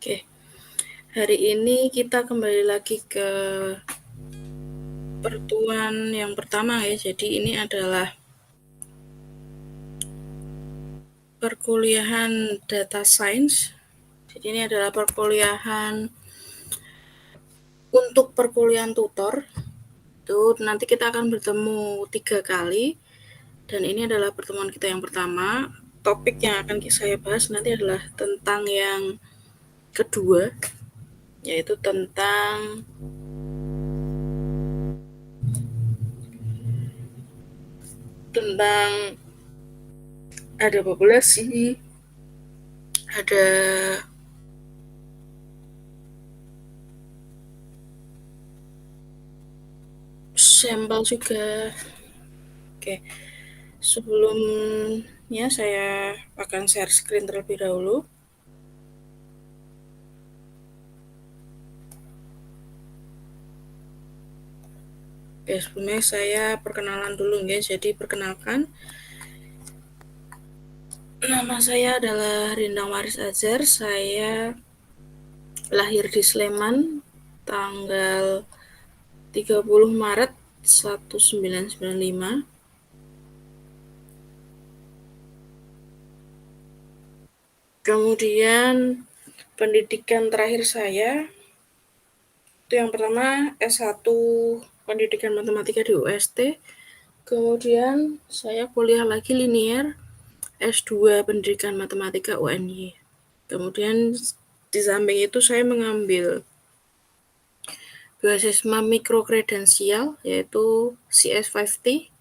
Oke, hari ini kita kembali lagi ke pertemuan yang pertama ya. Jadi ini adalah perkuliahan data science. Jadi ini adalah perkuliahan untuk perkuliahan tutor. Itu nanti kita akan bertemu 3 kali. Dan ini adalah pertemuan kita yang pertama. Topik yang akan saya bahas nanti adalah tentang yang kedua, yaitu tentang ada populasi, ada sampel juga. Oke, sebelumnya saya akan share screen terlebih dahulu. Oke, sebelumnya saya perkenalan dulu ya. Jadi perkenalkan, nama saya adalah Rindang Waris Azhar. Saya lahir di Sleman tanggal 30 Maret 1995. Kemudian pendidikan terakhir saya itu yang pertama S1 Pendidikan Matematika di UST. Kemudian saya kuliah lagi linear S2 Pendidikan Matematika UNY. Kemudian di samping itu saya mengambil beasiswa mikrokredensial yaitu CS5T.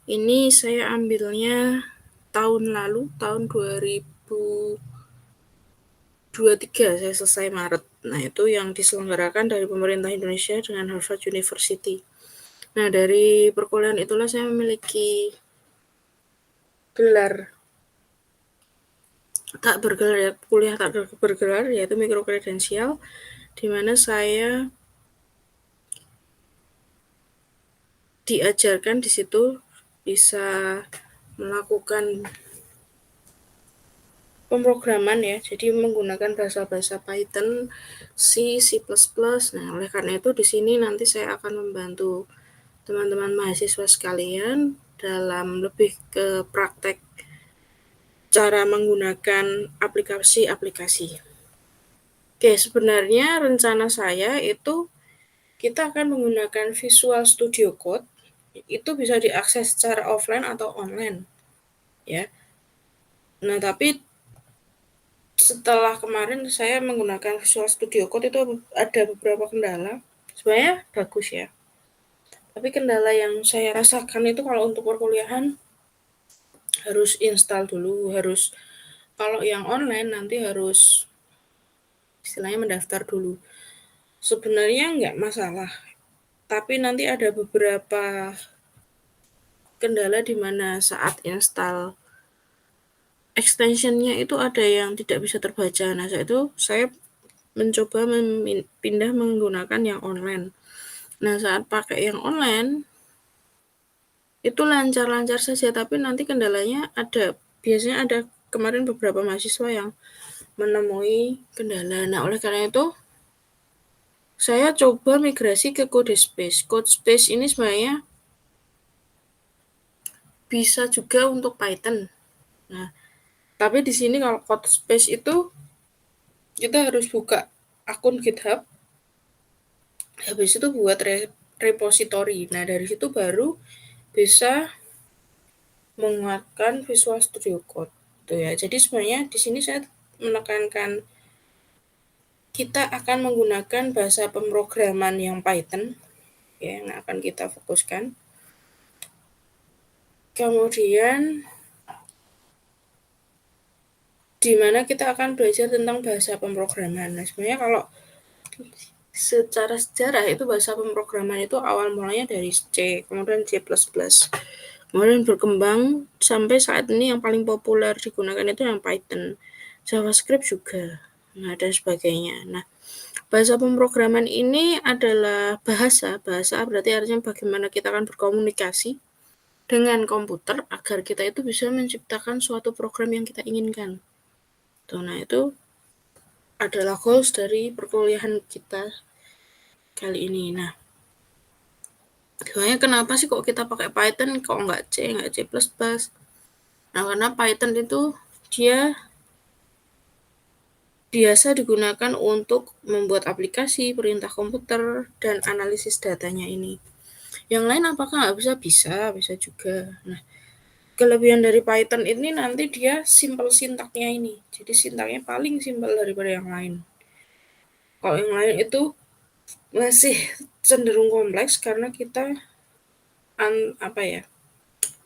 Ini saya ambilnya tahun lalu, tahun 2023 saya selesai Maret. Nah, itu yang diselenggarakan dari pemerintah Indonesia dengan Harvard University. Nah, dari perkuliahan itulah saya memiliki gelar tak bergelar ya, kuliah tak bergelar yaitu mikrokredensial, di mana saya diajarkan di situ bisa melakukan pemrograman ya, jadi menggunakan bahasa-bahasa Python, C, C++. Nah, oleh karena itu di sini nanti saya akan membantu teman-teman mahasiswa sekalian dalam lebih ke praktek cara menggunakan aplikasi-aplikasi. Oke, sebenarnya rencana saya itu kita akan menggunakan Visual Studio Code. Itu bisa diakses secara offline atau online, ya. Nah, tapi setelah kemarin saya menggunakan Visual Studio Code itu ada beberapa kendala. Sebenarnya bagus ya. Tapi kendala yang saya rasakan itu kalau untuk perkuliahan harus install dulu, kalau yang online nanti harus istilahnya mendaftar dulu. Sebenarnya nggak masalah, tapi nanti ada beberapa kendala di mana saat install extension-nya itu ada yang tidak bisa terbaca. Nah, saat itu saya mencoba pindah menggunakan yang online. Nah, saat pakai yang online itu lancar-lancar saja, tapi nanti kendalanya ada. Biasanya ada kemarin beberapa mahasiswa yang menemui kendala. Nah, oleh karena itu saya coba migrasi ke Codespace. Codespace ini sebenarnya bisa juga untuk Python. Nah, tapi di sini kalau Codespace itu kita harus buka akun GitHub. Habis itu buat repository. Nah, dari situ baru bisa menguatkan Visual Studio Code. Tuh ya. Jadi sebenarnya di sini saya menekankan kita akan menggunakan bahasa pemrograman yang Python ya, yang akan kita fokuskan. Kemudian di mana kita akan belajar tentang bahasa pemrograman. Nah, sebenarnya kalau secara sejarah itu bahasa pemrograman itu awal mulanya dari C, kemudian C++. Kemudian berkembang sampai saat ini yang paling populer digunakan itu yang Python. JavaScript juga. Nah, dan sebagainya. Nah, bahasa pemrograman ini adalah bahasa berarti artinya bagaimana kita akan berkomunikasi dengan komputer agar kita itu bisa menciptakan suatu program yang kita inginkan. Tuh, nah itu adalah goals dari perkuliahan kita kali ini. Nah, sebenarnya kenapa sih kok kita pakai Python, kok nggak C++? Nah, karena Python itu dia biasa digunakan untuk membuat aplikasi, perintah komputer, dan analisis datanya ini. Yang lain apakah nggak bisa? Bisa juga. Nah, kelebihan dari Python ini nanti dia simple sintaknya ini. Jadi sintaknya paling simpel daripada yang lain. Kalau yang lain itu masih cenderung kompleks karena kita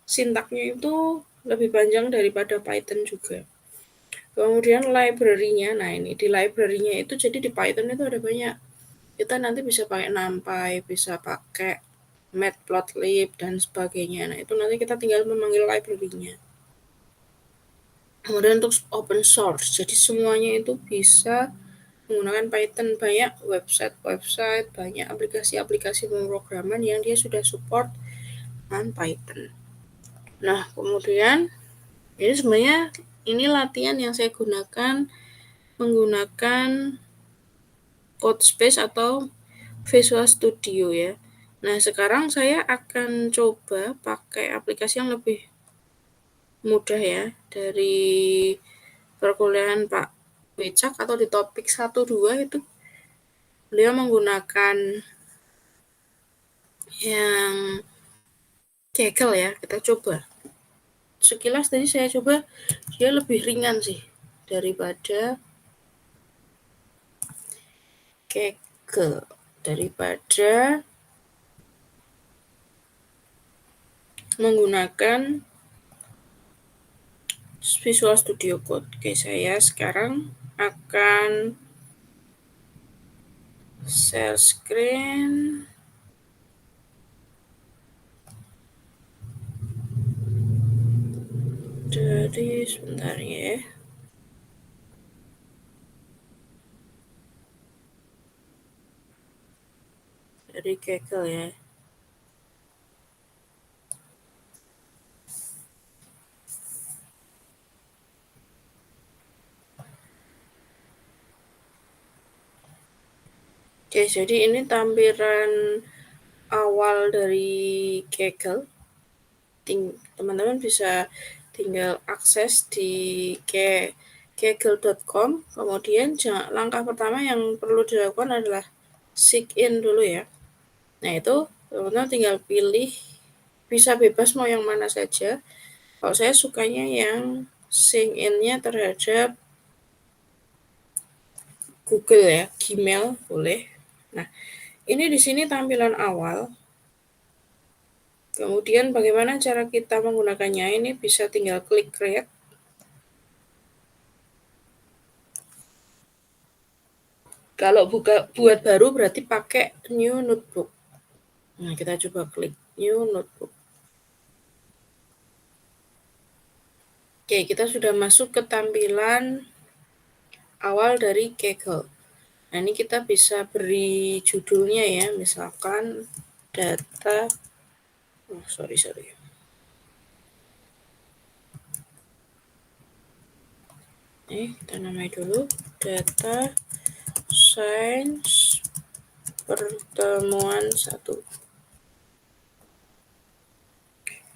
sintaknya itu lebih panjang daripada Python juga. Kemudian library-nya, nah ini di library-nya itu jadi di Python itu ada banyak. Kita nanti bisa pakai NumPy, bisa pakai Matplotlib dan sebagainya. Nah itu nanti kita tinggal memanggil library-nya. Kemudian untuk open source, jadi semuanya itu bisa menggunakan Python. Banyak website, banyak aplikasi-aplikasi pemrograman yang dia sudah support dengan Python. Nah kemudian ini sebenarnya ini latihan yang saya gunakan menggunakan Codespace atau Visual Studio ya. Nah sekarang saya akan coba pakai aplikasi yang lebih mudah ya dari perkuliahan Pak Wicak, atau di topik 1-2 itu beliau menggunakan yang Kaggle ya. Kita coba. Sekilas tadi saya coba dia lebih ringan sih daripada Kaggle, daripada menggunakan Visual Studio Code. Oke, saya sekarang akan share screen. Jadi sebentar ya. Dari Kaggle ya. Oke, jadi ini tampilan awal dari Kaggle. Teman-teman bisa tinggal akses di kaggle.com. Kemudian langkah pertama yang perlu dilakukan adalah sign in dulu ya. Nah itu teman-teman tinggal pilih, bisa bebas mau yang mana saja. Kalau saya sukanya yang sign in-nya terhadap Google ya, Gmail boleh. Nah ini di sini tampilan awal. Kemudian bagaimana cara kita menggunakannya, ini bisa tinggal klik create. Kalau buat baru berarti pakai new notebook. Nah kita coba klik new notebook. Oke, kita sudah masuk ke tampilan awal dari Kaggle. Nah ini kita bisa beri judulnya ya, misalkan data, sorry. Kita namai dulu data science pertemuan 1.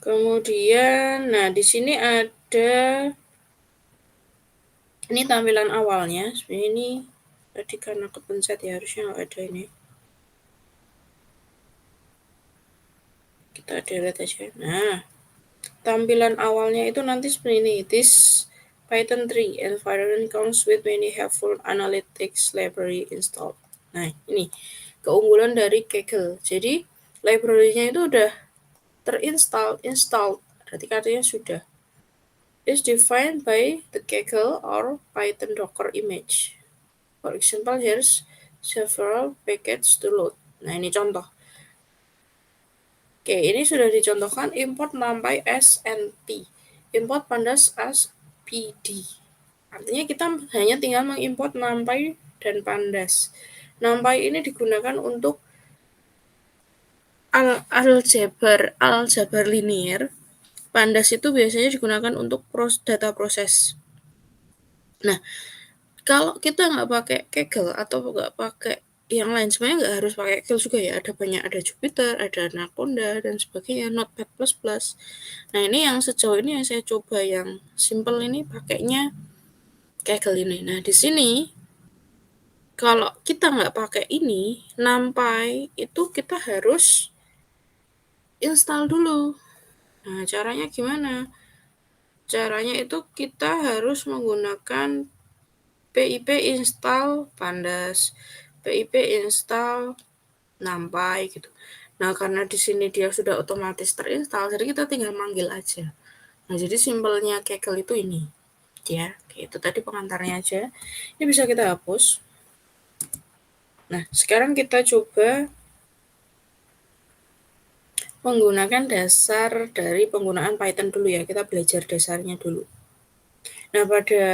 Kemudian, nah di sini ada, ini tampilan awalnya. Sebenarnya ini tadi karena kepencet ya, harusnya nggak ada ini. Kita delete aja. Nah, tampilan awalnya itu nanti seperti ini. This Python 3 environment comes with many helpful analytics library installed. Nah, ini keunggulan dari Kaggle. Jadi, library-nya itu udah installed. Berarti katanya sudah. Is defined by the Kaggle or Python Docker image. For example, here's several packages to load. Nah, ini contoh. Oke, ini sudah dicontohkan import NumPy as NP, import pandas as PD. Artinya kita hanya tinggal mengimport NumPy dan pandas. NumPy ini digunakan untuk aljabar linear. Pandas itu biasanya digunakan untuk data proses. Nah, Kalau kita nggak pakai Kaggle atau nggak pakai yang lain, sebenarnya nggak harus pakai Kaggle juga ya, ada banyak, ada Jupyter, ada Anaconda, dan sebagainya, Notepad++. Nah, ini yang sejauh ini yang saya coba yang simple ini pakainya Kaggle ini. Nah, di sini kalau kita nggak pakai ini, NumPy itu kita harus install dulu. Nah, caranya gimana? Caranya itu kita harus menggunakan pip install pandas, pip install NumPy gitu. Nah, karena di sini dia sudah otomatis terinstall, jadi kita tinggal manggil aja. Nah, jadi simpelnya Kaggle itu ini. Ya, itu tadi pengantarnya aja. Ini bisa kita hapus. Nah, sekarang kita coba menggunakan dasar dari penggunaan Python dulu ya. Kita belajar dasarnya dulu. Nah, pada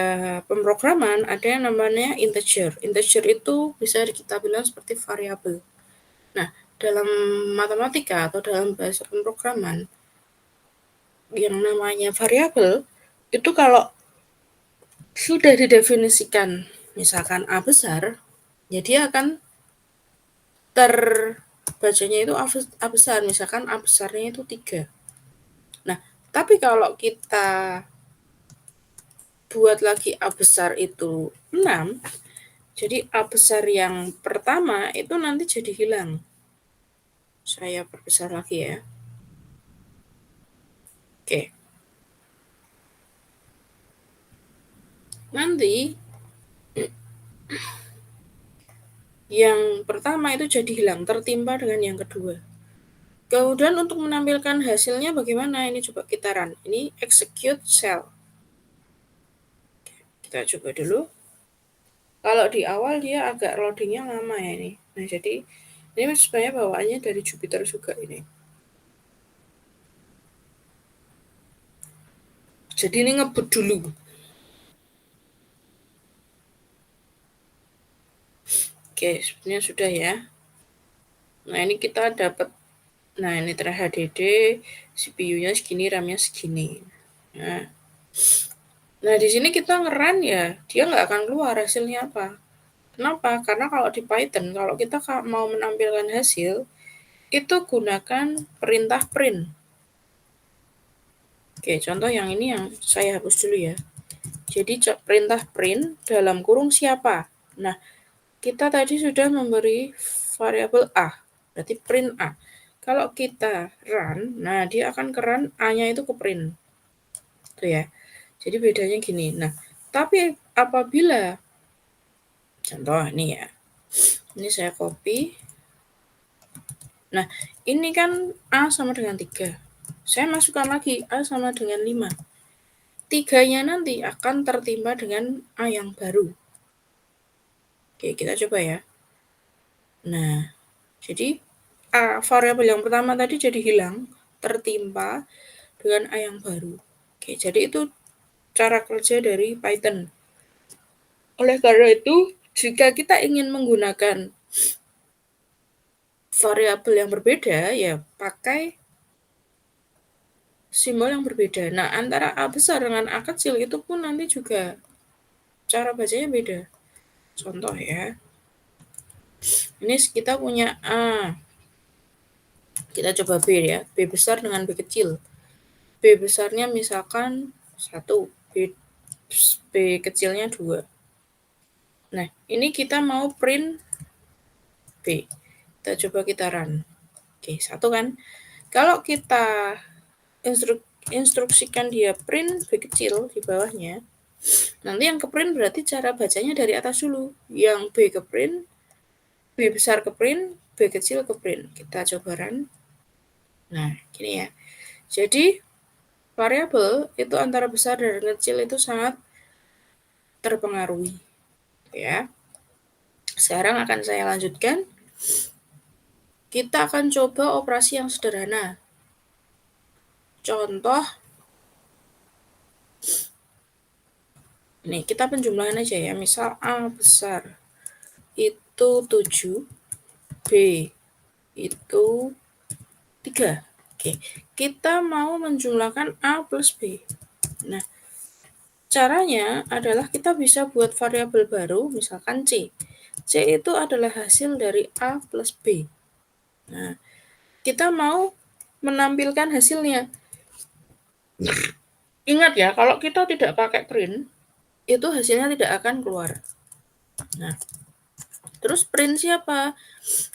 pemrograman ada yang namanya integer. Integer itu bisa kita bilang seperti variabel. Nah, dalam matematika atau dalam bahasa pemrograman, yang namanya variabel itu kalau sudah didefinisikan misalkan A besar, ya dia akan terbacanya itu A besar, misalkan A besarnya itu 3. Nah, tapi kalau kita buat lagi A besar itu 6, jadi A besar yang pertama itu nanti jadi hilang. Saya perbesar lagi ya. Oke. Nanti yang pertama itu jadi hilang, tertimpa dengan yang kedua. Kemudian untuk menampilkan hasilnya bagaimana? Ini coba kita run. Ini execute cell. Kita coba dulu. Kalau di awal dia agak loadingnya lama ya ini. Nah, jadi ini sebenarnya bawaannya dari Jupyter juga ini. Jadi ini ngebut dulu. Oke, sebenarnya sudah ya. Nah, ini kita dapat, nah ini HDD, CPU-nya segini, RAM-nya segini. Nah, di sini kita ngeran ya, dia nggak akan keluar hasilnya apa. Kenapa? Karena kalau di Python, kalau kita mau menampilkan hasil, itu gunakan perintah print. Oke, contoh yang ini yang saya hapus dulu ya. Jadi perintah print dalam kurung siapa. Nah, kita tadi sudah memberi variabel A, berarti print A. Kalau kita run, nah dia akan ke run A-nya itu ke print. Tuh ya. Jadi bedanya gini. Nah, tapi apabila contoh ini ya. Ini saya copy. Nah, ini kan A sama dengan 3. Saya masukkan lagi A sama dengan 5. 3-nya nanti akan tertimpa dengan A yang baru. Oke, kita coba ya. Nah, jadi A variabel yang pertama tadi jadi hilang, tertimpa dengan A yang baru. Oke, jadi itu cara kerja dari Python. Oleh karena itu, jika kita ingin menggunakan variabel yang berbeda, ya pakai simbol yang berbeda. Nah, antara A besar dengan A kecil itu pun nanti juga cara bacanya beda. Contoh ya. Ini kita punya A. Kita coba B ya. B besar dengan B kecil. B besarnya misalkan 1. B kecilnya 2. Nah, ini kita mau print B. Kita coba kita run. Oke, 1 kan. Kalau kita instruksikan dia print B kecil di bawahnya, nanti yang ke print berarti cara bacanya dari atas dulu. Yang B ke print, B besar ke print, B kecil ke print. Kita coba run. Nah, gini ya. Jadi, variabel itu antara besar dan kecil itu sangat terpengaruhi. Ya. Sekarang akan saya lanjutkan. Kita akan coba operasi yang sederhana. Contoh, nih kita penjumlahan aja ya. Misal A besar itu 7, B itu 3. Oke, kita mau menjumlahkan A plus B. Nah, Caranya adalah kita bisa buat variabel baru, misalkan C. C itu adalah hasil dari A plus B. Nah, kita mau menampilkan hasilnya. Ingat ya, kalau kita tidak pakai print, itu hasilnya tidak akan keluar. Nah, terus print siapa?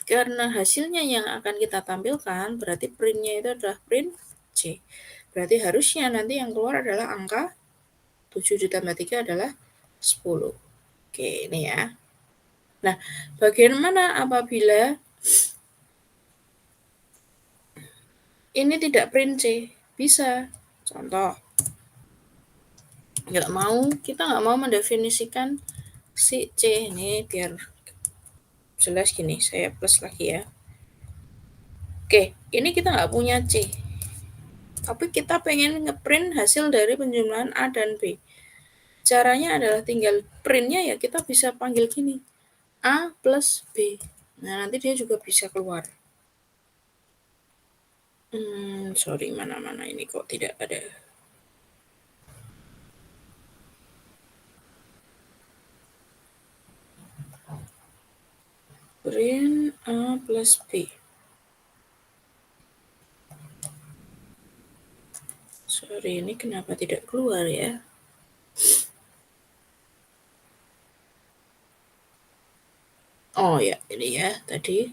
Karena hasilnya yang akan kita tampilkan, berarti printnya itu adalah print C. Berarti harusnya nanti yang keluar adalah angka 7 ditambah 3 adalah 10. Oke, ini ya. Nah, bagaimana apabila ini tidak print C? Bisa. Contoh, kita nggak mau mendefinisikan si C ini biar jelas gini, saya plus lagi ya. Oke, ini kita nggak punya C. Tapi kita pengen ngeprint hasil dari penjumlahan A dan B. Caranya adalah tinggal printnya ya kita bisa panggil gini, A plus B. Nah, nanti dia juga bisa keluar. Sorry, mana-mana ini kok tidak ada. Print A plus B. Sorry, ini kenapa tidak keluar ya? Oh ya, ini ya tadi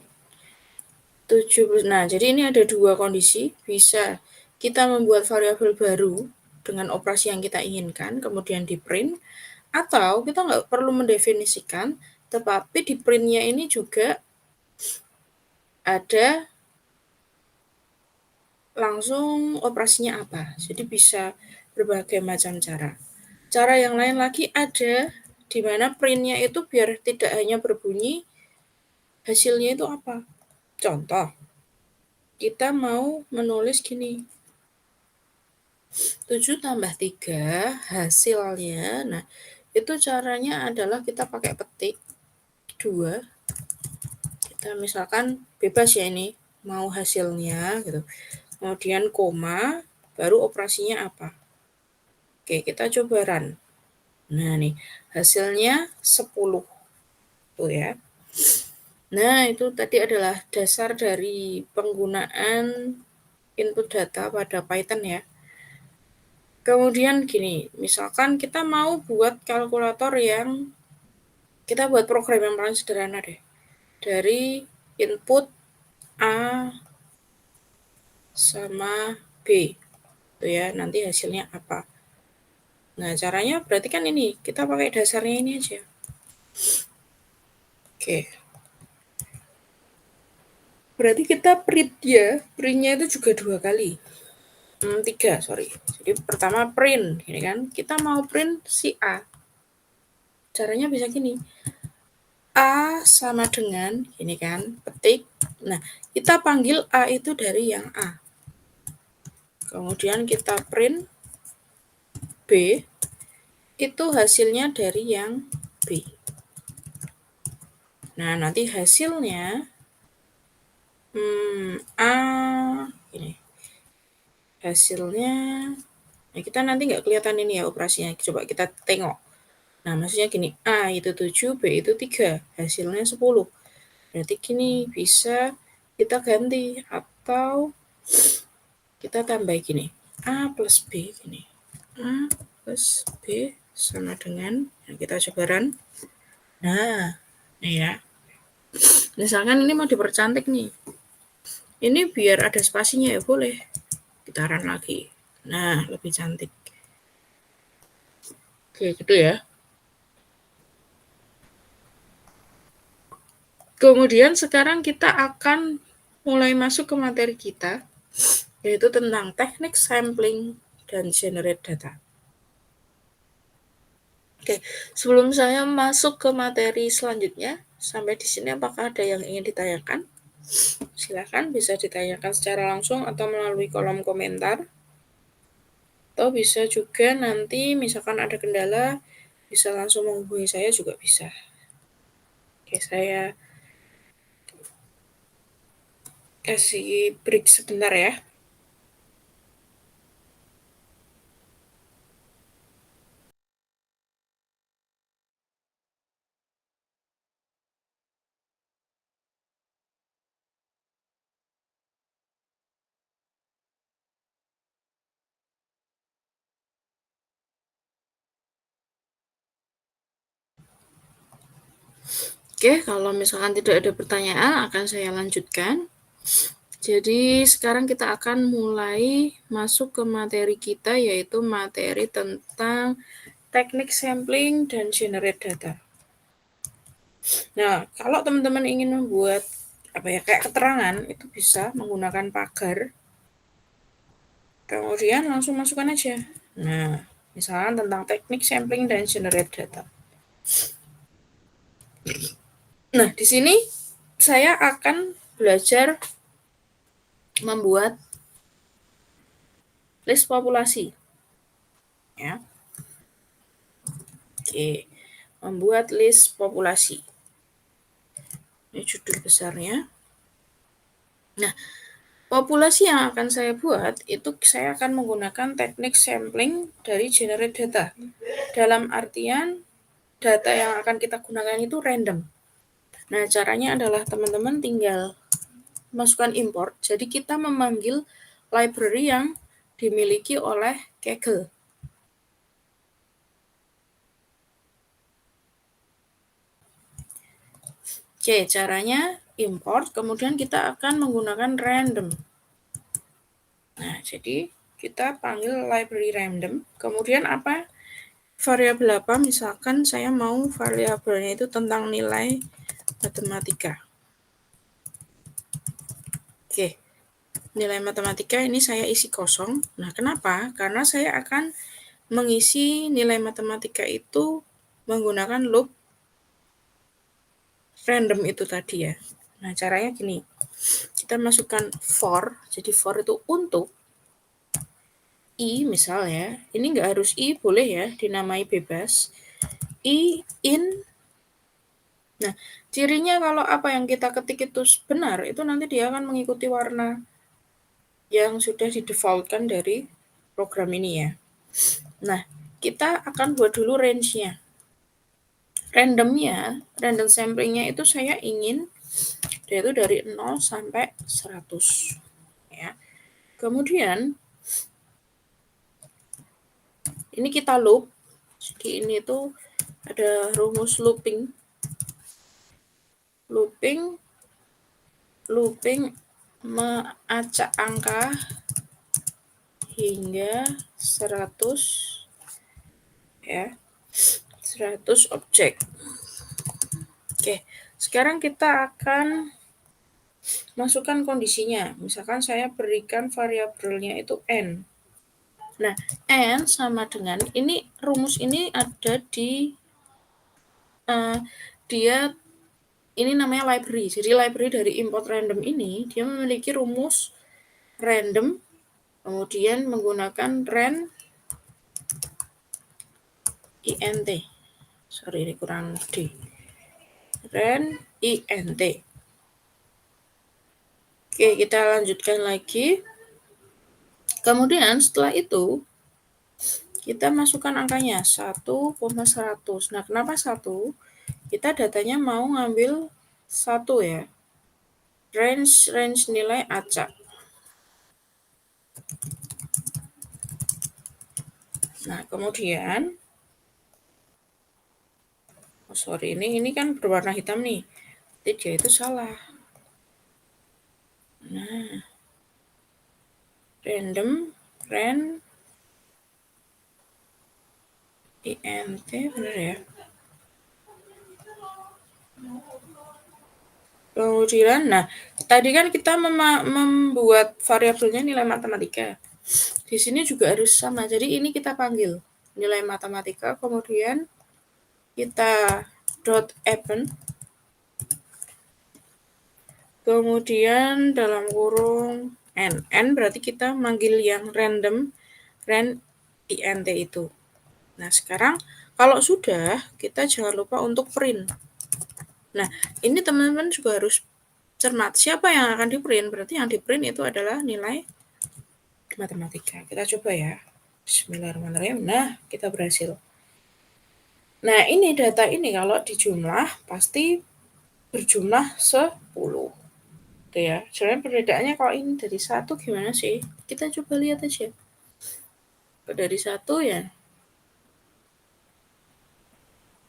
70. Nah, jadi ini ada dua kondisi. Bisa kita membuat variabel baru dengan operasi yang kita inginkan, kemudian di print, atau kita nggak perlu mendefinisikan, tetapi di printnya ini juga ada langsung operasinya apa. Jadi bisa berbagai macam cara. Cara yang lain lagi ada di mana printnya itu biar tidak hanya berbunyi, hasilnya itu apa. Contoh, kita mau menulis gini, 7 tambah 3 hasilnya. Nah, itu caranya adalah kita pakai petik 2. Kita misalkan bebas ya ini, mau hasilnya gitu. Kemudian koma, baru operasinya apa. Oke, kita coba run. Nah, nih, hasilnya 10. Tuh ya. Nah, itu tadi adalah dasar dari penggunaan input data pada Python ya. Kemudian gini, misalkan kita mau buat kalkulator yang kita buat program yang paling sederhana deh. Dari input A sama B. Itu ya, nanti hasilnya apa. Nah, caranya berarti kan ini, kita pakai dasarnya ini aja. Oke. Berarti kita print ya, printnya itu juga 2 kali. 3, sorry. Jadi pertama print, ini kan. Kita mau print si A. Caranya bisa gini. A sama dengan, ini kan, petik. Nah, kita panggil A itu dari yang A. Kemudian kita print B, itu hasilnya dari yang B. Nah, nanti hasilnya A ini. Hasilnya kita nanti nggak kelihatan ini ya operasinya. Coba kita tengok. Nah, maksudnya gini, A itu 7, B itu 3, hasilnya 10. Berarti gini, bisa kita ganti atau kita tambah gini, A plus B gini. A plus B sama dengan, nah kita coba run. Nah, ini ya. Misalkan ini mau dipercantik nih. Ini biar ada spasinya ya boleh. Kita run lagi. Nah, lebih cantik. Oke, gitu ya. Kemudian sekarang kita akan mulai masuk ke materi kita, yaitu tentang teknik sampling dan generate data. Oke, sebelum saya masuk ke materi selanjutnya, sampai di sini apakah ada yang ingin ditanyakan? Silakan bisa ditanyakan secara langsung atau melalui kolom komentar. Atau bisa juga nanti misalkan ada kendala, bisa langsung menghubungi saya juga bisa. Oke, saya kasih break sebentar ya. Oke, kalau misalkan tidak ada pertanyaan akan saya lanjutkan. Jadi sekarang kita akan mulai masuk ke materi kita, yaitu materi tentang teknik sampling dan generate data. Nah, kalau teman-teman ingin membuat kayak keterangan, itu bisa menggunakan pagar. Kemudian langsung masukkan aja. Nah, misalkan tentang teknik sampling dan generate data. Nah, di sini saya akan belajar membuat list populasi. Ya. Oke, membuat list populasi. Ini judul besarnya. Nah, populasi yang akan saya buat itu saya akan menggunakan teknik sampling dari generate data. Dalam artian data yang akan kita gunakan itu random. Nah, caranya adalah teman-teman tinggal masukkan import. Jadi kita memanggil library yang dimiliki oleh Kaggle. Oke, caranya import, kemudian kita akan menggunakan random. Nah, jadi kita panggil library random, kemudian apa? Variabel apa? Misalkan saya mau variabelnya itu tentang nilai matematika. Oke, nilai matematika ini saya isi kosong. Nah, kenapa? Karena saya akan mengisi nilai matematika itu menggunakan loop random itu tadi ya. Nah, caranya gini. Kita masukkan for, jadi for itu untuk i misalnya, ini nggak harus i, boleh ya, dinamai bebas. I in. Nah, cirinya kalau apa yang kita ketik itu benar, itu nanti dia akan mengikuti warna yang sudah didefaultkan dari program ini ya. Nah, kita akan buat dulu range-nya. Random samplingnya itu saya ingin yaitu dari 0 sampai 100 ya. Kemudian ini kita loop. Jadi ini tuh ada rumus looping mengacak angka hingga 100 ya. 100 objek. Oke, sekarang kita akan masukkan kondisinya. Misalkan saya berikan variabelnya itu n. Nah, n sama dengan ini, rumus ini ada di dia ini namanya library. Jadi library dari import random ini dia memiliki rumus random, kemudian menggunakan ren int. Sorry, ini kurang d. Ren int. Oke, kita lanjutkan lagi. Kemudian setelah itu kita masukkan angkanya 1,100. Nah, kenapa 1? Kita datanya mau ngambil 1 ya. Range nilai acak. Nah, kemudian ini kan berwarna hitam nih. Dia itu salah. Nah, random ren int benar ya. Kemudian, nah tadi kan kita membuat variabelnya nilai matematika. Di sini juga harus sama. Jadi ini kita panggil nilai matematika, kemudian kita dot append, kemudian dalam kurung n berarti kita manggil yang random ren int itu. Nah, sekarang kalau sudah, kita jangan lupa untuk print. Nah, ini teman-teman juga harus cermat. Siapa yang akan di-print? Berarti yang di-print itu adalah nilai matematika. Kita coba ya. Bismillahirrahmanirrahim. Nah, kita berhasil. Nah, ini data ini kalau dijumlah pasti berjumlah 10. Tuh ya. Sebenarnya perbedaannya kalau ini dari 1 gimana sih? Kita coba lihat aja. Kalau dari 1 ya.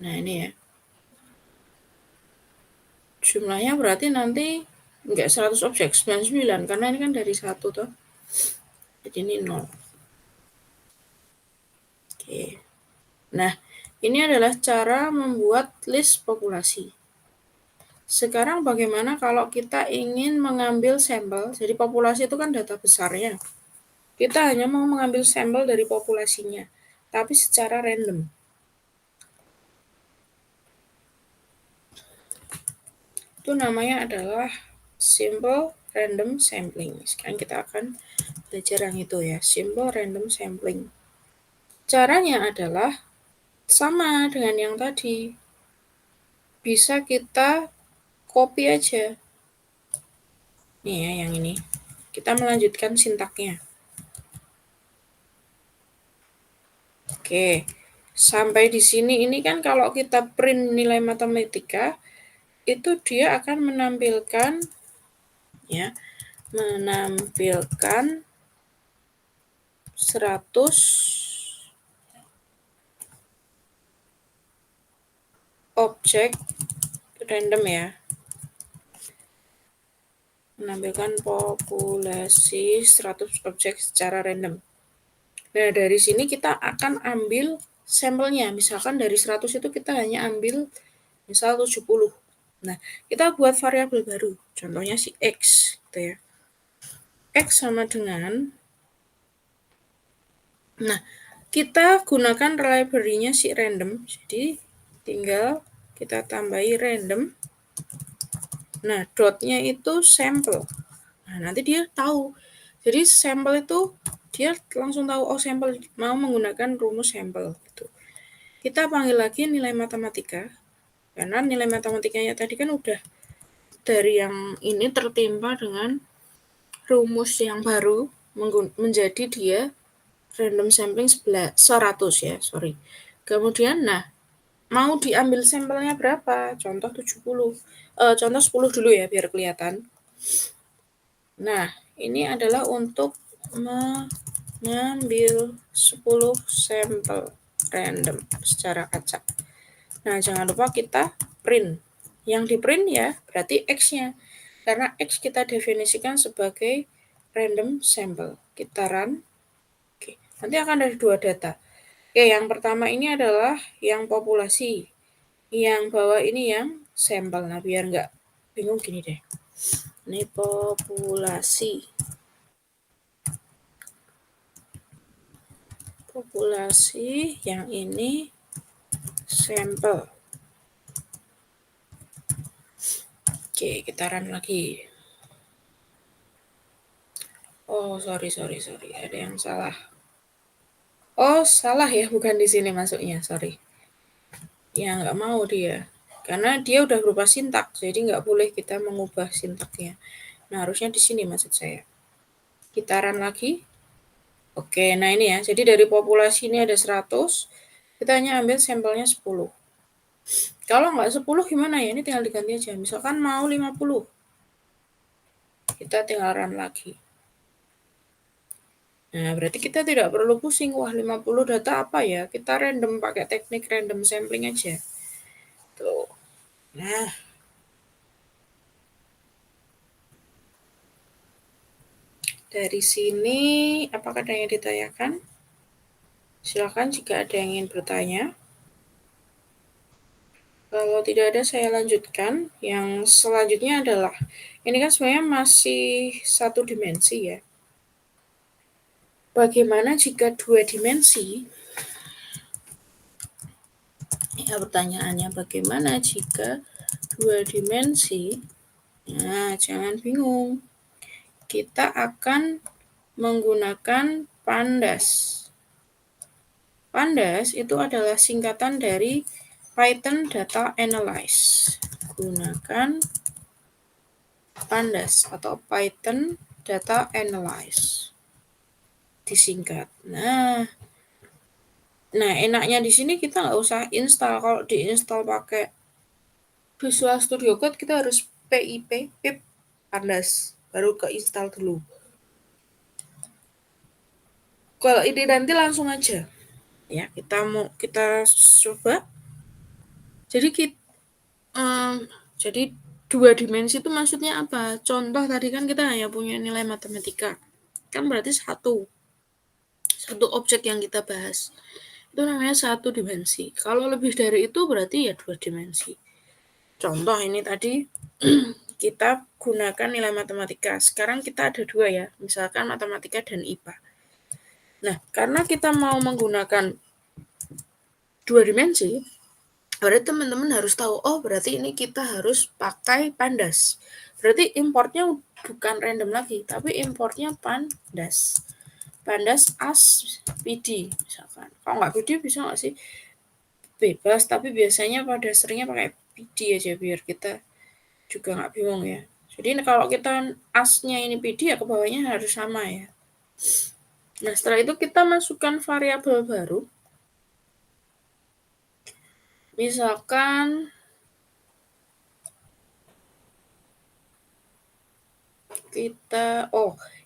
Nah, ini ya. jumlahnya berarti nanti enggak 100 objek, 99 karena ini kan dari 1 toh. Jadi ini 0. Oke. Nah, ini adalah cara membuat list populasi. Sekarang bagaimana kalau kita ingin mengambil sampel, jadi populasi itu kan data besarnya. Kita hanya mau mengambil sampel dari populasinya, tapi secara random. Itu namanya adalah simple random sampling. Sekarang kita akan belajar yang itu ya, simple random sampling. Caranya adalah sama dengan yang tadi. Bisa kita copy aja. Nih ya yang ini. Kita melanjutkan sintaknya. Oke. Sampai di sini ini kan kalau kita print nilai matematika itu dia akan menampilkan ya, menampilkan 100 objek random ya. Menampilkan populasi 100 objek secara random. Nah, dari sini kita akan ambil sampelnya. Misalkan dari 100 itu kita hanya ambil misal 70. Nah, kita buat variabel baru. Contohnya si X gitu ya. X sama dengan, nah, kita gunakan library-nya si random. Jadi, tinggal kita tambahi random. Nah, dot-nya itu sampel. Nah, nanti dia tahu. Jadi, sampel itu dia langsung tahu, oh sampel mau menggunakan rumus sampel gitu. Kita panggil lagi nilai matematika. Karena nilai matematikanya tadi kan udah dari yang ini tertimpa dengan rumus yang baru menjadi dia random sampling 100 ya, sorry. Kemudian nah, mau diambil sampelnya berapa? Contoh 70. Contoh 10 dulu ya biar kelihatan. Nah, ini adalah untuk mengambil 10 sampel random secara acak. Nah, jangan lupa kita print. Yang di print ya berarti X-nya. Karena X kita definisikan sebagai random sample. Kita run. Oke, nanti akan ada 2 data. Oke, yang pertama ini adalah yang populasi. Yang bawah ini yang sampel. Nah, biar nggak bingung gini deh. Ini populasi. Populasi, yang ini sampel. Oke, kita run lagi. Oh, sorry. Ada yang salah. Oh, salah ya, bukan di sini masuknya, sorry. Ya, nggak mau dia. Karena dia udah berupa sintak, jadi nggak boleh kita mengubah sintaknya. Nah, harusnya di sini maksud saya. Kita run lagi. Oke, nah ini ya. Jadi dari populasi ini ada 100, kita hanya ambil sampelnya 10. Kalau nggak 10 gimana ya? Ini tinggal diganti aja. Misalkan mau 50. Kita tinggal run lagi. Nah, berarti kita tidak perlu pusing, wah 50 data apa ya? Kita random pakai teknik random sampling aja. Tuh. Nah, dari sini apakah ada yang ditanyakan? Silakan jika ada yang ingin bertanya. Kalau tidak ada saya lanjutkan. Yang selanjutnya adalah, ini kan sebenarnya masih satu dimensi ya. Bagaimana jika 2 dimensi? Ya, pertanyaannya bagaimana jika 2 dimensi? Nah, jangan bingung. Kita akan menggunakan pandas. Pandas itu adalah singkatan dari Python Data Analyze. Gunakan pandas atau Python Data Analyze. Disingkat. Nah, enaknya di sini kita nggak usah install. Kalau diinstal pakai Visual Studio Code kita harus pip pandas baru keinstall dulu. Kalau ini nanti langsung aja ya, kita coba. Jadi Dua dimensi itu maksudnya apa? Contoh tadi kan kita hanya punya nilai matematika. Kan berarti satu objek yang kita bahas. Itu namanya satu dimensi. Kalau lebih dari itu berarti ya dua dimensi. Contoh ini tadi kita gunakan nilai matematika. Sekarang kita ada dua ya, misalkan matematika dan IPA. Nah, karena kita mau menggunakan dua dimensi, berarti teman-teman harus tahu, oh berarti ini kita harus pakai pandas. Berarti importnya bukan random lagi, tapi importnya pandas. Pandas as PD misalkan. Kalau nggak PD bisa nggak sih? Bebas, tapi biasanya pada seringnya pakai PD aja biar kita juga nggak bingung ya. Jadi kalau kita asnya ini PD ya ke bawahnya harus sama ya. Nah setelah itu kita masukkan variabel baru. Misalkan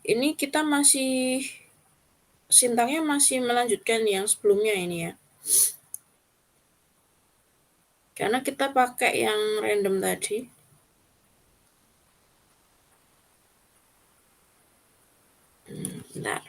ini kita masih sintaknya masih melanjutkan yang sebelumnya ini ya. Karena kita pakai yang random tadi. Bentar.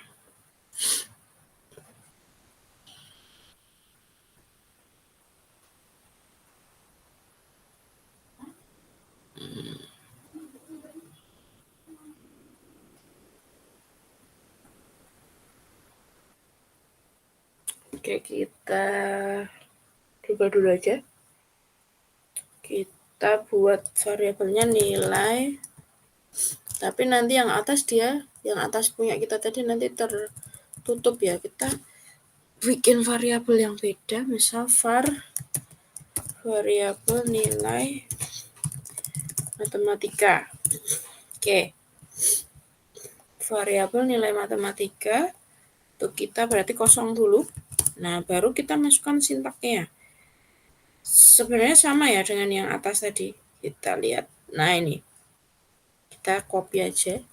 Oke, kita coba dulu aja. Kita buat variabelnya nilai. Tapi nanti yang atas punya kita tadi nanti tertutup ya. Kita bikin variabel yang beda, misal variabel nilai matematika. Oke. Variabel nilai matematika untuk kita berarti kosong dulu. Nah, baru kita masukkan sintaknya. Sebenarnya sama ya dengan yang atas tadi. Kita lihat. Nah, ini. Kita copy aja.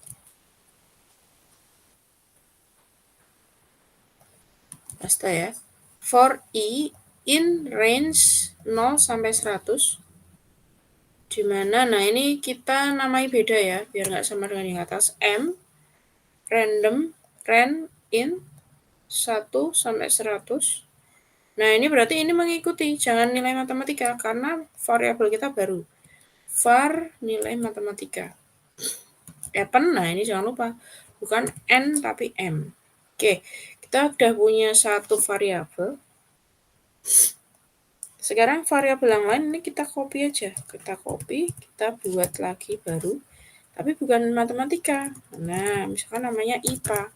Basta ya. For I in range 0 sampai 100. Dimana, nah ini kita namai beda ya, biar nggak sama dengan yang atas. M, random, in, 1 sampai 100. Nah ini berarti ini mengikuti, jangan nilai matematika, karena variabel kita baru. Var nilai matematika. Nah ini jangan lupa, bukan N tapi M. Oke, kita udah punya satu variabel. Sekarang variabel yang lain ini kita copy aja. Kita copy, kita buat lagi baru. Tapi bukan matematika. Nah, misalkan namanya IPA.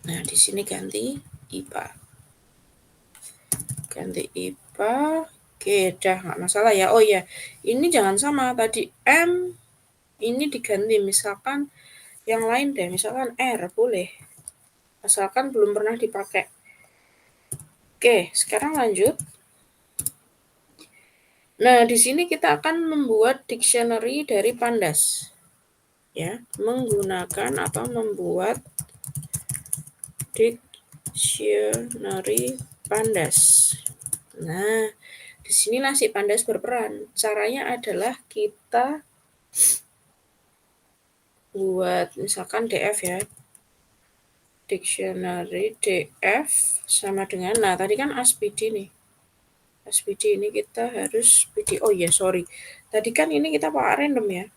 Nah, di sini ganti IPA. Ganti IPA. Oke, dah nggak masalah ya. Oh iya, ini jangan sama. Tadi M, ini diganti. Misalkan yang lain deh. Misalkan R, boleh. Asalkan belum pernah dipakai. Oke, sekarang lanjut. Nah, di sini kita akan membuat dictionary dari pandas. Ya, menggunakan atau membuat dictionary pandas. Nah, disinilah si pandas berperan. Caranya adalah kita buat misalkan DF ya. Dictionary DF sama dengan, nah tadi kan ASPD nih. ASPD ini kita harus PD. Oh iya, sorry. Tadi kan ini kita pakai random ya.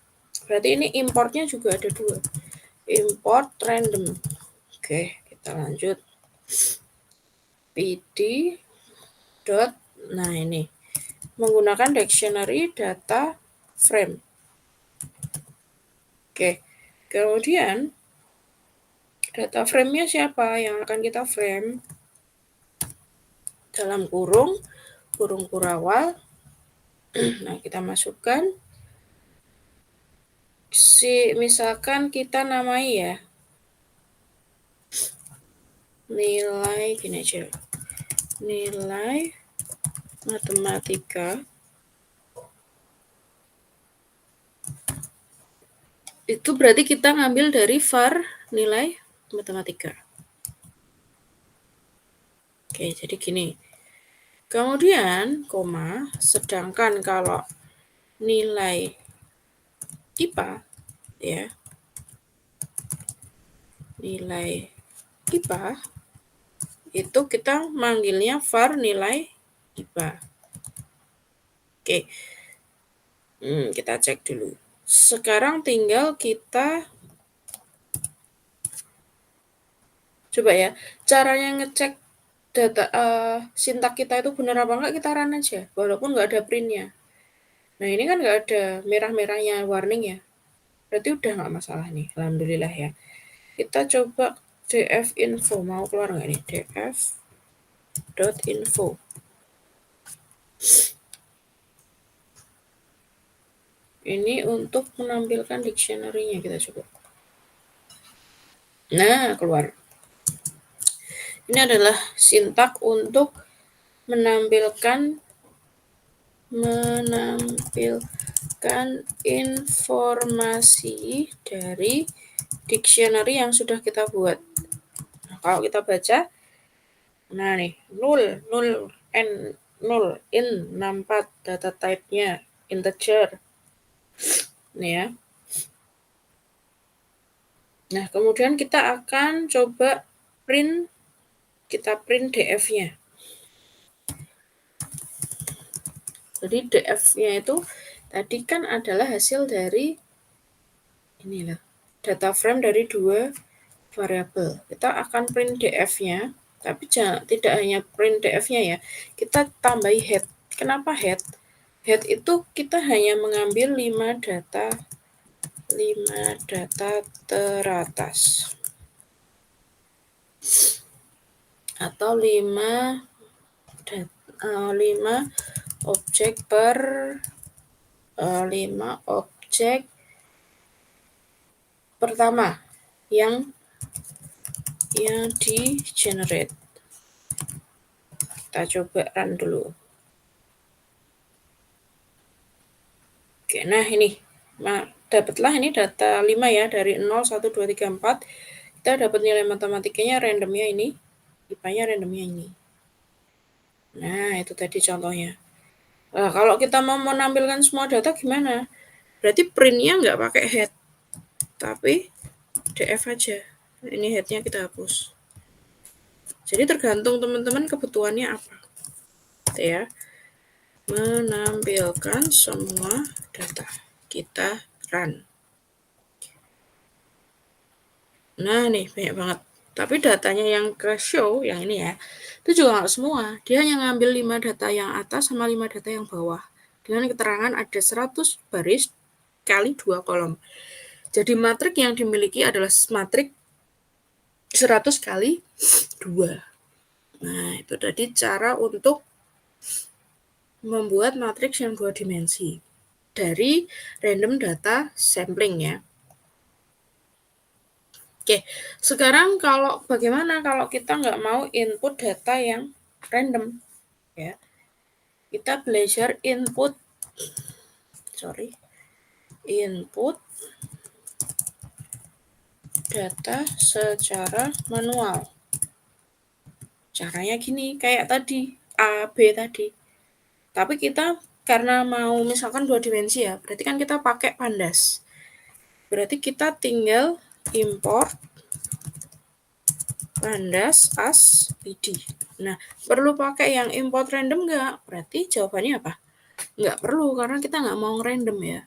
Berarti ini importnya juga ada dua. Import random. Oke, kita lanjut. PD dot, nah ini menggunakan dictionary data frame. Oke, kemudian data frame-nya siapa yang akan kita frame? Dalam kurung kurawal. Nah, kita masukkan misalkan kita namai ya. Nilai gini aja. Nilai matematika. Itu berarti kita ngambil dari var nilai matematika. Oke, jadi gini. Kemudian koma, sedangkan kalau nilai IPA ya, nilai IPA itu kita manggilnya var nilai IPA. Oke. Kita cek dulu. Sekarang tinggal kita coba ya, caranya ngecek data sintak kita itu benar apa enggak, kita run aja walaupun nggak ada printnya. Nah ini kan nggak ada merah-merahnya warning ya, berarti udah nggak masalah nih, alhamdulillah ya. Kita coba df info, mau keluar nggak nih, df.info. Ini untuk menampilkan dictionary-nya, kita coba. Nah, keluar. Ini adalah sintak untuk menampilkan informasi dari dictionary yang sudah kita buat. Nah, kalau kita baca, nah nih, 0 in 64, data type-nya integer. Nih ya. Nah, kemudian kita akan coba print, kita print df-nya. Jadi df-nya itu tadi kan adalah hasil dari inilah, data frame dari 2 variabel. Kita akan print df-nya, tapi tidak hanya print df-nya ya, kita tambahi head. Kenapa head? Head itu kita hanya mengambil 5 data teratas atau 5 objek per 5 objek pertama yang di generate. Kita coba run dulu. Oke, nah ini dapatlah ini data 5 ya, dari 0, 1, 2, 3, 4. Kita dapat nilai matematikanya randomnya ini, IPA-nya randomnya ini. Nah, itu tadi contohnya. Nah, kalau kita mau menampilkan semua data gimana? Berarti print-nya nggak pakai head, tapi df aja. Ini head-nya kita hapus. Jadi tergantung teman-teman kebutuhannya apa. Ya. Menampilkan semua data. Kita run. Nah, nih banyak banget. Tapi datanya yang ke show, yang ini ya, itu juga nggak semua. Dia hanya ngambil 5 data yang atas sama 5 data yang bawah. Dengan keterangan ada 100 baris kali 2 kolom. Jadi matrik yang dimiliki adalah matrik 100 kali 2. Nah, itu tadi cara untuk membuat matriks yang 2 dimensi dari random data sampling ya. Oke, sekarang kalau bagaimana kalau kita nggak mau input data yang random ya, kita belajar input data secara manual. Caranya gini, kayak tadi A, B tadi. Tapi kita karena mau misalkan 2 dimensi ya, berarti kan kita pakai pandas. Berarti kita tinggal import pandas as PD. Nah, perlu pakai yang import random nggak? Berarti jawabannya apa? Nggak perlu, karena kita nggak mau random ya.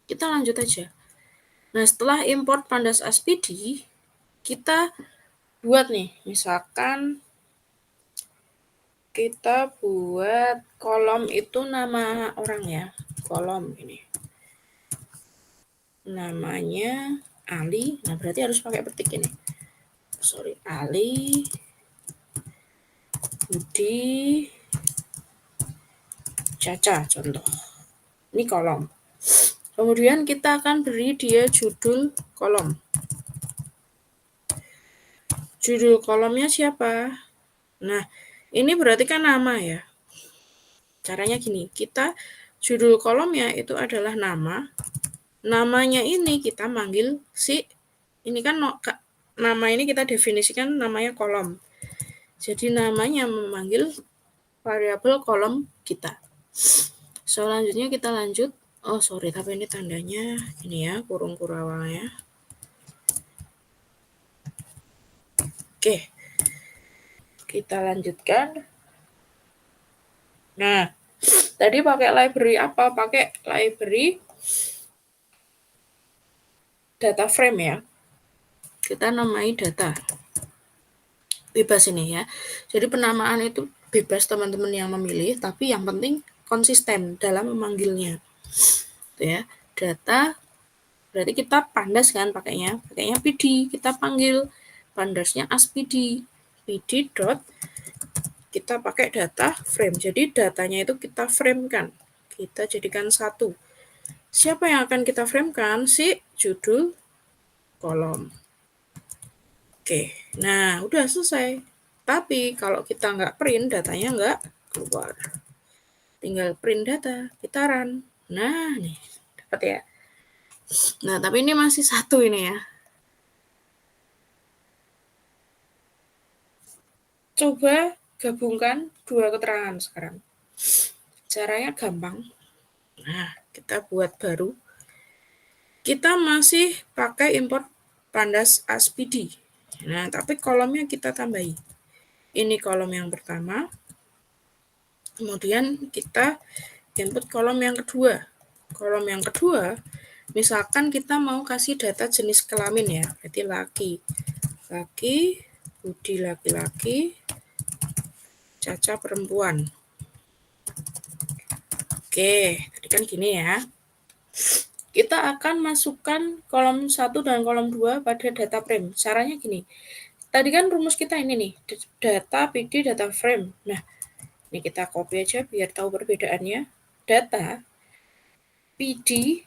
Kita lanjut aja. Nah, setelah import pandas as PD, kita buat nih, misalkan kita buat kolom itu nama orang ya, kolom ini. Namanya Ali, nah berarti harus pakai petik ini. Ali, Budi, Caca contoh. Ini kolom. Kemudian kita akan beri dia judul kolom. Judul kolomnya siapa? Nah, ini berarti kan nama ya. Caranya gini, kita judul kolomnya itu adalah nama. Namanya ini kita manggil ini kan nama ini kita definisikan namanya kolom. Jadi namanya memanggil variabel kolom kita. Selanjutnya kita lanjut. Oh sorry, tapi ini tandanya ini ya, kurung kurawalnya. Oke, kita lanjutkan. Nah, tadi pakai library apa? Pakai library data frame ya. Kita namai data. Bebas ini ya. Jadi penamaan itu bebas teman-teman yang memilih, tapi yang penting konsisten dalam memanggilnya. Itu ya. Data berarti kita pandas kan pakainya PD, kita panggil pandasnya as PD. PD dot kita pakai data frame. Jadi datanya itu kita frame kan. Kita jadikan satu. Siapa yang akan kita frame kan? Si judul kolom. Oke, nah udah selesai. Tapi kalau kita nggak print, datanya nggak keluar. Tinggal print data, kita run. Nah, nih, dapat ya. Nah, tapi ini masih satu ini ya. Coba gabungkan dua keterangan sekarang. Caranya gampang. Nah, kita buat baru. Kita masih pakai import pandas as PD. Nah, tapi kolomnya kita tambahi. Ini kolom yang pertama. Kemudian kita input kolom yang kedua. Kolom yang kedua, misalkan kita mau kasih data jenis kelamin ya, berarti laki. Laki, Budi laki-laki, Caca perempuan. Oke, tadi kan gini ya. Kita akan masukkan kolom 1 dan kolom 2 pada data frame. Caranya gini. Tadi kan rumus kita ini nih, data PD data frame. Nah, ini kita copy aja biar tahu perbedaannya. Data PD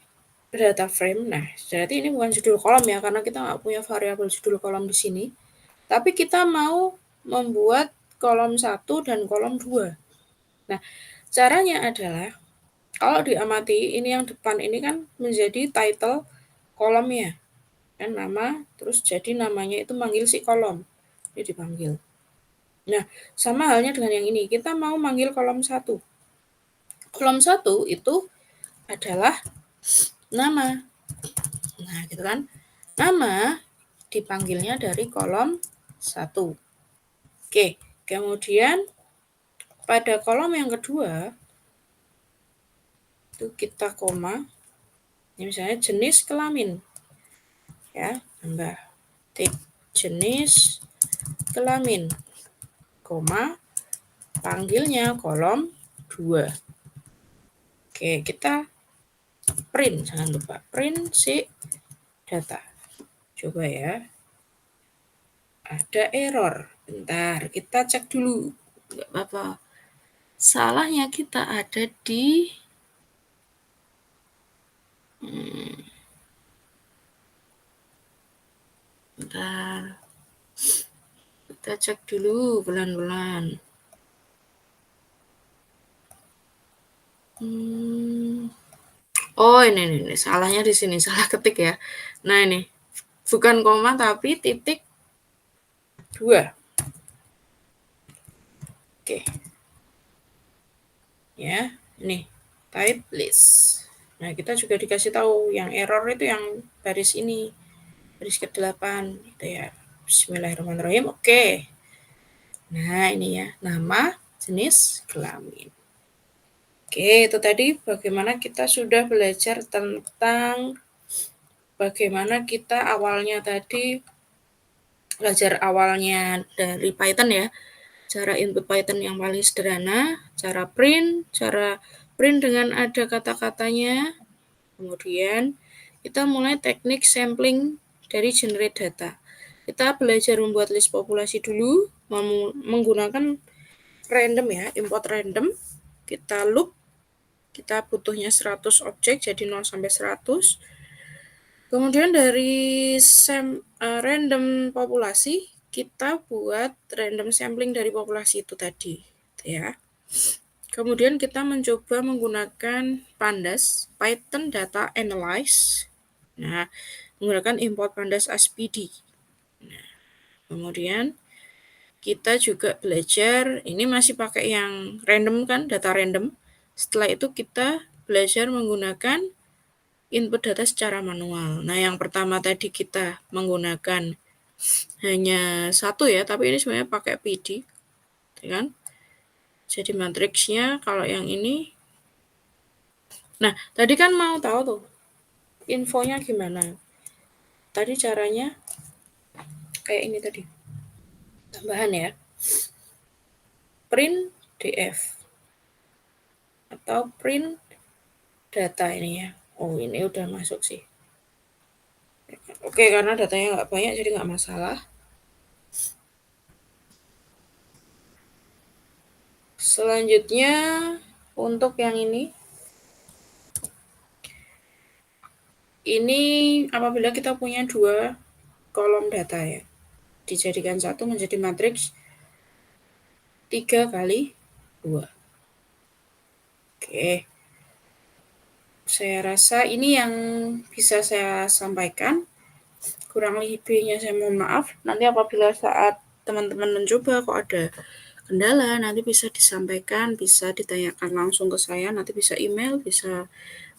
data frame. Nah, berarti ini bukan judul kolom ya, karena kita nggak punya variabel judul kolom di sini. Tapi kita mau membuat kolom 1 dan kolom 2. Nah, caranya adalah kalau diamati, ini yang depan ini kan menjadi title kolomnya. Kan nama, terus jadi namanya itu manggil si kolom. Ini dipanggil. Nah, sama halnya dengan yang ini. Kita mau manggil kolom 1. Kolom 1 itu adalah nama. Nah, gitu kan. Nama dipanggilnya dari kolom 1. Oke, kemudian pada kolom yang kedua itu kita koma. Ini misalnya jenis kelamin. Ya, tambah tik jenis kelamin, koma, panggilnya kolom 2. Oke, kita print, jangan lupa print si data. Coba ya. Ada error. Bentar, kita cek dulu. Enggak apa-apa. Salahnya kita ada di bentar. Kita cek dulu pelan-pelan. Oh, ini salahnya di sini, salah ketik ya. Nah, ini bukan koma tapi titik 2. Oke. Ya, ini type list. Nah, kita juga dikasih tahu yang error itu yang baris ini. Baris ke-8 gitu ya. Bismillahirrahmanirrahim. Oke. Nah, ini ya, nama, jenis, kelamin. Oke, itu tadi bagaimana kita sudah belajar tentang bagaimana kita awalnya tadi belajar awalnya dari Python ya. Cara input Python yang paling sederhana, cara print dengan ada kata-katanya. Kemudian kita mulai teknik sampling dari generate data. Kita belajar membuat list populasi dulu, menggunakan random ya, import random. Kita loop, kita butuhnya 100 objek, jadi 0 sampai 100. Kemudian dari random populasi, kita buat random sampling dari populasi itu tadi, ya. Kemudian kita mencoba menggunakan pandas Python Data Analyze. Nah, menggunakan import pandas as PD. Nah, kemudian kita juga belajar, ini masih pakai yang random kan, data random. Setelah itu kita belajar menggunakan input data secara manual. Nah, yang pertama tadi kita menggunakan hanya satu ya, tapi ini sebenarnya pakai PD, ya kan? Jadi matriksnya kalau yang ini. Nah, tadi kan mau tahu tuh infonya gimana. Tadi caranya kayak ini tadi. Tambahan ya. Print DF atau print data ini ya. Oh, ini udah masuk sih. Oke, karena datanya nggak banyak jadi nggak masalah. Selanjutnya untuk yang ini apabila kita punya dua kolom data ya, dijadikan satu menjadi matriks 3 kali 2. Oke, saya rasa ini yang bisa saya sampaikan. Kurang lebihnya saya mohon maaf. Nanti apabila saat teman-teman mencoba kok ada kendala, nanti bisa disampaikan, bisa ditanyakan langsung ke saya, nanti bisa email, bisa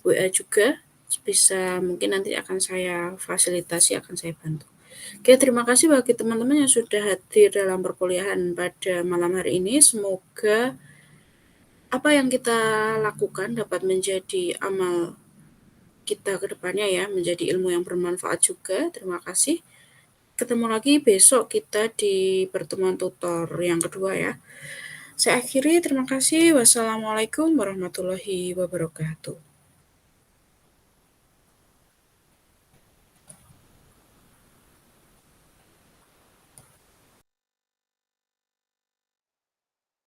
WA juga, bisa mungkin nanti akan saya fasilitasi, akan saya bantu. Oke, terima kasih bagi teman-teman yang sudah hadir dalam perkuliahan pada malam hari ini. Semoga apa yang kita lakukan dapat menjadi amal kita ke depannya ya, menjadi ilmu yang bermanfaat juga. Terima kasih. Ketemu lagi besok kita di pertemuan tutor yang kedua ya. Saya akhiri, terima kasih. Wassalamualaikum warahmatullahi wabarakatuh.